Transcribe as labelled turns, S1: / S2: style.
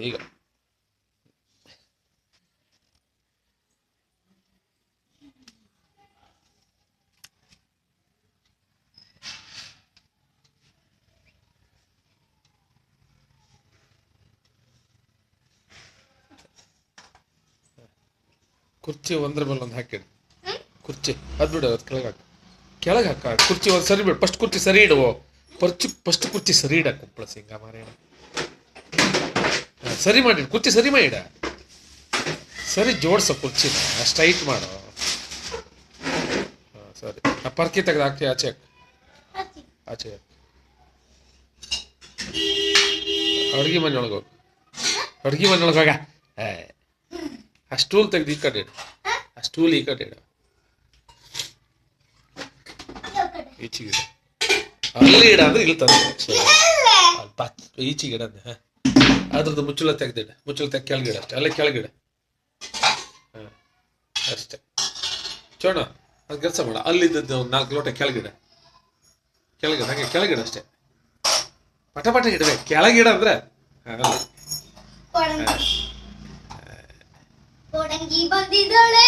S1: ಈಗ ಕುರ್ಚಿ ಒಂದ್ರ ಮೇಲೆ ಒಂದು ಹಾಕಿಡು. ಕುರ್ಚಿ ಅದು ಬಿಡು, ಅದು ಕೆಳಗೆ ಹಾಕ ಕುರ್ಚಿ ಒಂದು ಸರಿ ಬಿಡು. ಫಸ್ಟ್ ಕುರ್ಚಿ ಸರಿ ಇಡುವ. ಫಸ್ಟ್ ಕುರ್ಚಿ ಸರಿ ಇಡ ಕುಪ್ಪಳ ಸಿಂಗ ಮಾರೇಣ. ಸರಿ ಮಾಡಿ ಕುರ್ಚಿ ಸರಿ ಮಾಡಿಡ. ಸರಿ ಜೋಡ್ಸ ಕುರ್ಚಿ ಸ್ಟ್ರೈಟ್ ಮಾಡು. ಸರಿ ಆ ಪರ್ಕಿ ತೆಗೆದು ಹಾಕಿ ಆಚೆ ಆಚೆ ಅಡುಗೆ ಮನೆ ಒಳಗೆ ಹೋಗು. ಅಡುಗೆ ಮನೆ ಒಳಗೆ ಹೋಗ. ಆ ಸ್ಟೂಲ್ ತೆಗೆದು ಈ ಕಡೆ ಇಡು. ಆ ಸ್ಟೂಲ್ ಈ ಕಡೆ ಇಡು. ಈಚೆಗೆ ಇಡು. ಅಲ್ಲಿ ಇಡ ಅಂದ್ರೆ ಇಲ್ಲಿ ತಂದೆ ಈಚೆಗೆ ಇಡಂದೆ. ಅದ್ರದ್ದು ಮುಚ್ಚಳ ತೆಗ್ದಿಡ. ಮುಚ್ಚಳ ತೆಗ್ದು ಕೆಳಗಿಡ ಅಷ್ಟೇ. ಅಲ್ಲೇ ಕೆಳಗಿಡ. ಹಾಂ ಅಷ್ಟೇ. ಚೋಣ ಅದು ಕೆಲಸ ಮಾಡ. ಅಲ್ಲಿದ್ದದ್ದು ಒಂದು 4 ಲೋಟ ಕೆಳಗಿಡ. ಕೆಳಗಿಡ ಹಾಗೆ ಕೆಳಗಿಡ ಅಷ್ಟೇ. ಪಟ ಪಟ ಇಡಬೇಕು. ಕೆಳಗಿಡ ಅಂದ್ರೆ
S2: ಕೊಡಂಗಿ ಬಂದಿದ್ದಾಳೆ.